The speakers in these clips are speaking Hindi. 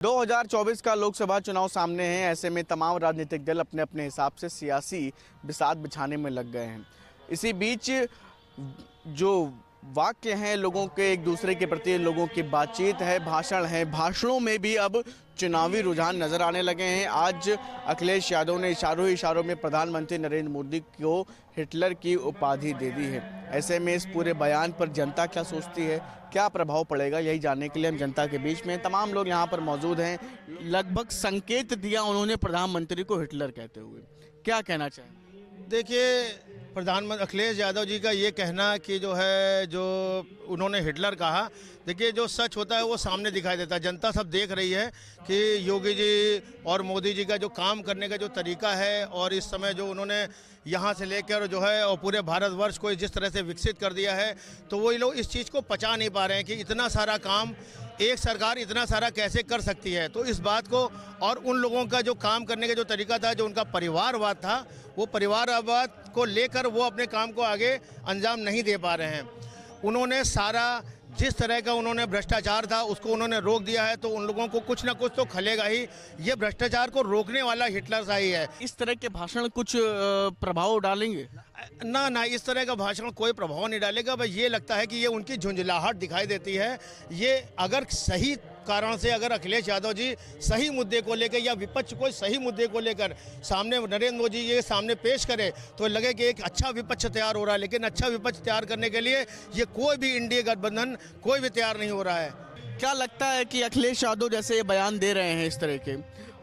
2024 का लोकसभा चुनाव सामने है। ऐसे में तमाम राजनीतिक दल अपने अपने हिसाब से सियासी बिसात बिछाने में लग गए हैं। इसी बीच जो वाक्य हैं लोगों के एक दूसरे के प्रति, लोगों की बातचीत है, भाषण है, भाषणों में भी अब चुनावी रुझान नजर आने लगे हैं। आज अखिलेश यादव ने इशारों में प्रधानमंत्री नरेंद्र मोदी को हिटलर की उपाधि दे दी है। ऐसे में इस पूरे बयान पर जनता क्या सोचती है, क्या प्रभाव पड़ेगा, यही जानने के लिए हम जनता के बीच में तमाम लोग यहाँ पर मौजूद हैं। लगभग संकेत दिया उन्होंने प्रधानमंत्री को हिटलर कहते हुए, क्या कहना चाहें? देखिए, प्रधानमंत्री अखिलेश यादव जी का ये कहना कि जो उन्होंने हिटलर कहा, देखिए जो सच होता है वो सामने दिखाई देता है। जनता सब देख रही है कि योगी जी और मोदी जी का जो काम करने का जो तरीका है और इस समय जो उन्होंने यहाँ से लेकर और पूरे भारतवर्ष को जिस तरह से विकसित कर दिया है, तो वो लोग इस चीज़ को पचा नहीं पा रहे हैं कि इतना सारा काम एक सरकार इतना सारा कैसे कर सकती है। तो इस बात को और उन लोगों का जो काम करने का जो तरीका था, जो उनका परिवारवाद था, वो परिवारवाद को लेकर वो अपने काम को आगे अंजाम नहीं दे पा रहे हैं। उन्होंने सारा जिस तरह का उन्होंने भ्रष्टाचार था उसको उन्होंने रोक दिया है, तो उन लोगों को कुछ ना कुछ तो खलेगा ही। ये भ्रष्टाचार को रोकने वाला हिटलर सा ही है। इस तरह के भाषण कुछ प्रभाव डालेंगे? ना, इस तरह का भाषण कोई प्रभाव नहीं डालेगा। बस ये लगता है कि ये उनकी झुंझलाहट दिखाई देती है। ये अगर सही कारण से अगर अखिलेश यादव जी सही मुद्दे को लेकर या विपक्ष को सही मुद्दे को लेकर सामने नरेंद्र मोदी जी के सामने पेश करे तो लगे कि एक अच्छा विपक्ष तैयार हो रहा है। लेकिन अच्छा विपक्ष तैयार करने के लिए ये कोई भी इंडिया गठबंधन कोई भी तैयार नहीं हो रहा है। क्या लगता है कि अखिलेश यादव जैसे ये बयान दे रहे हैं इस तरह के,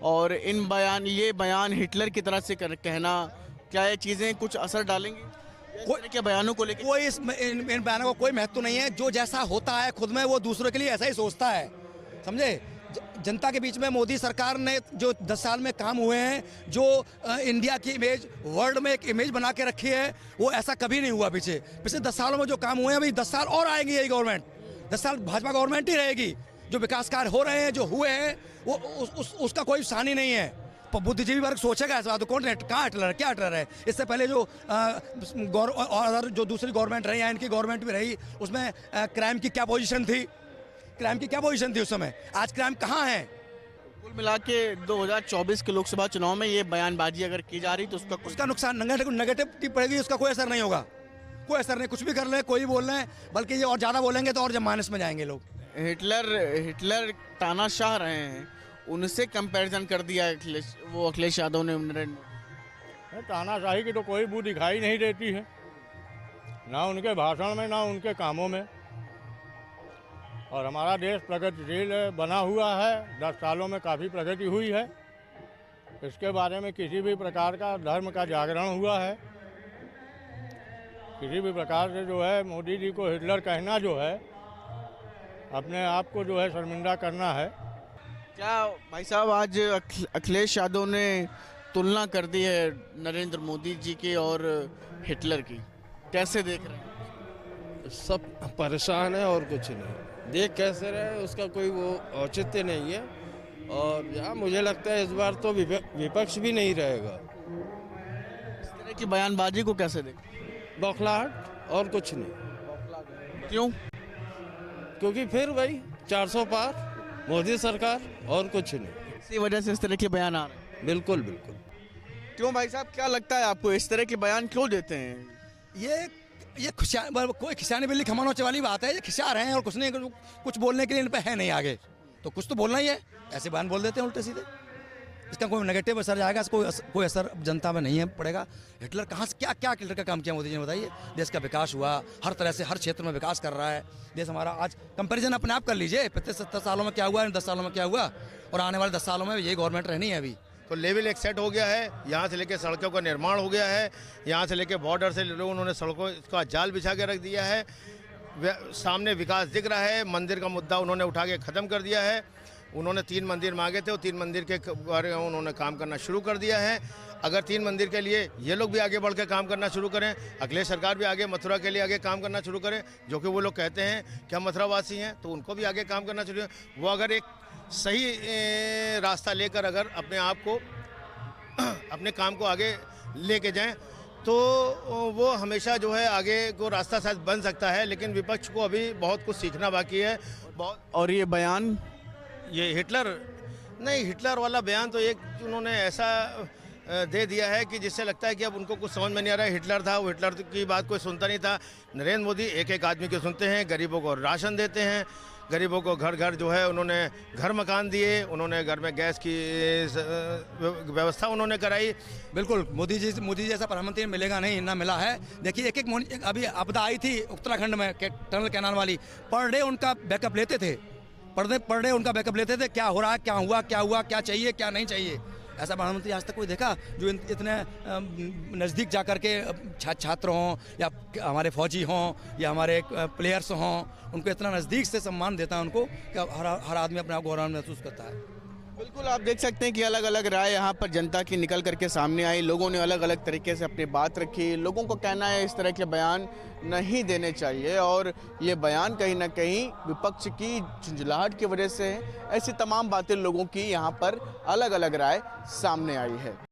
और ये बयान हिटलर की तरह से कहना, क्या ये चीज़ें कुछ असर डालेंगी इस तरह के बयानों को लेकर? कोई इन बयानों का कोई महत्व नहीं है। जो जैसा होता है खुद में वो दूसरों के लिए ऐसा ही सोचता है, समझे। जनता के बीच में मोदी सरकार ने जो 10 साल में काम हुए हैं, जो इंडिया की इमेज वर्ल्ड में एक इमेज बना के रखी है, वो ऐसा कभी नहीं हुआ। पिछले 10 सालों में जो काम हुए हैं, अभी 10 साल और आएंगे यही गवर्नमेंट। 10 साल भाजपा गवर्नमेंट ही रहेगी। जो विकास कार्य हो रहे हैं, जो हुए हैं, वो उसका कोई सानी नहीं है। बुद्धिजीवी वर्ग सोचेगा ऐसा, तो कौन कहाँ हिटलर है, क्या हिटलर है। इससे पहले जो जो दूसरी गवर्नमेंट रही या इनकी गवर्नमेंट भी रही, उसमें क्राइम की क्या पोजीशन थी, उस समय। आज क्राइम कहाँ है? कुल मिला के 2024 के लोकसभा चुनाव में ये बयानबाजी अगर की जा रही तो उसका नुकसान नेगेटिव पड़ेगी। उसका कोई असर नहीं होगा, कोई असर नहीं। कुछ भी कर ले, कोई भी बोल रहे हैं, बल्कि ये और ज़्यादा बोलेंगे तो और जब माइनस में जाएंगे लोग। हिटलर तानाशाह रहे हैं, उनसे कंपैरिजन कर दिया अखिलेश यादव ने। तानाशाही की तो कोई बू दिखाई नहीं देती है, ना उनके भाषण में ना उनके कामों में। और हमारा देश प्रगतिशील बना हुआ है, 10 सालों में काफ़ी प्रगति हुई है। इसके बारे में किसी भी प्रकार का धर्म का जागरण हुआ है। किसी भी प्रकार से मोदी जी को हिटलर कहना अपने आप को शर्मिंदा करना है। क्या भाई साहब, आज अखिलेश यादव ने तुलना कर दी है नरेंद्र मोदी जी की और हिटलर की, कैसे देख रहे हैं? सब परेशान है और कुछ नहीं। देख कैसे रहे, उसका कोई वो औचित्य नहीं है। और यहाँ मुझे लगता है इस बार तो विपक्ष भी नहीं रहेगा। इस तरह की बयानबाजी को कैसे देख? बौखलाहट और कुछ नहीं। क्यों? क्योंकि फिर वही 400 पार मोदी सरकार और कुछ नहीं। इसी वजह से इस तरह के बयान आ रहे हैं। बिल्कुल। क्यों भाई साहब, क्या लगता है आपको, इस तरह के बयान क्यों देते हैं? ये कोई खिसियानी बिल्ली खमानों वाली बात है। ये खिसिया रहे हैं और कुछ नहीं, कुछ बोलने के लिए इन पे है नहीं आगे, तो कुछ तो बोलना ही है। ऐसे बयान बोल देते हैं उल्टे सीधे। इसका कोई नेगेटिव असर जाएगा, कोई असर जनता में नहीं है पड़ेगा। हिटलर कहाँ से क्या हिटलर का काम किया मोदी जी ने, बताइए। देश का विकास हुआ, हर तरह से हर क्षेत्र में विकास कर रहा है देश हमारा। आज कंपैरिजन अपने आप कर लीजिए, पिछले 70 सालों में क्या हुआ, 10 सालों में क्या हुआ, और आने वाले 10 सालों में यही गवर्नमेंट रहनी है। अभी तो लेवल एक सेट हो गया है। यहाँ से लेकर सड़कों का निर्माण हो गया है, यहाँ से लेकर बॉर्डर से उन्होंने सड़कों का जाल बिछा के रख दिया है। सामने विकास दिख रहा है। मंदिर का मुद्दा उन्होंने उठा के ख़त्म कर दिया है। उन्होंने 3 मंदिर मांगे थे और 3 मंदिर के बारे में उन्होंने काम करना शुरू कर दिया है। अगर 3 मंदिर के लिए ये लोग भी आगे बढ़ के काम करना शुरू करें, अखिलेश सरकार भी आगे मथुरा के लिए आगे काम करना शुरू करें, जो कि वो लोग कहते हैं कि हम मथुरावासी हैं, तो उनको भी आगे काम करना शुरू करें। वो अगर एक सही रास्ता लेकर अगर अपने आप को अपने काम को आगे लेके जाएं, तो वो हमेशा आगे को रास्ता शायद बन सकता है। लेकिन विपक्ष को अभी बहुत कुछ सीखना बाकी है। और ये बयान ये हिटलर नहीं, हिटलर वाला बयान तो एक उन्होंने ऐसा दे दिया है कि जिससे लगता है कि अब उनको कुछ समझ में नहीं आ रहा है। हिटलर था, वो हिटलर की बात कोई सुनता नहीं था। नरेंद्र मोदी एक एक आदमी के सुनते हैं, गरीबों को राशन देते हैं, गरीबों को घर घर जो है उन्होंने घर मकान दिए, उन्होंने घर में गैस की व्यवस्था उन्होंने कराई। बिल्कुल, मोदी जी जैसा प्रधानमंत्री मिलेगा नहीं, ना मिला है। देखिए अभी आपदा आई थी उत्तराखंड में टनल कैनाल वाली, पर डे उनका बैकअप लेते थे, पर डे उनका बैकअप लेते थे, क्या हो रहा है, क्या हुआ, क्या चाहिए, क्या नहीं चाहिए। ऐसा प्रधानमंत्री आज तक कोई देखा जो इतने नज़दीक जा कर के छात्र हों या हमारे फौजी हों या हमारे प्लेयर्स हों, उनको इतना नज़दीक से सम्मान देता है उनको कि हर आदमी अपने आप को गौरव महसूस करता है। बिल्कुल, आप देख सकते हैं कि अलग अलग राय यहाँ पर जनता की निकल करके सामने आई। लोगों ने अलग अलग तरीके से अपनी बात रखी। लोगों को कहना है इस तरह के बयान नहीं देने चाहिए और ये बयान कहीं ना कहीं विपक्ष की झुंझलाहट की वजह से है। ऐसी तमाम बातें लोगों की यहाँ पर अलग अलग राय सामने आई है।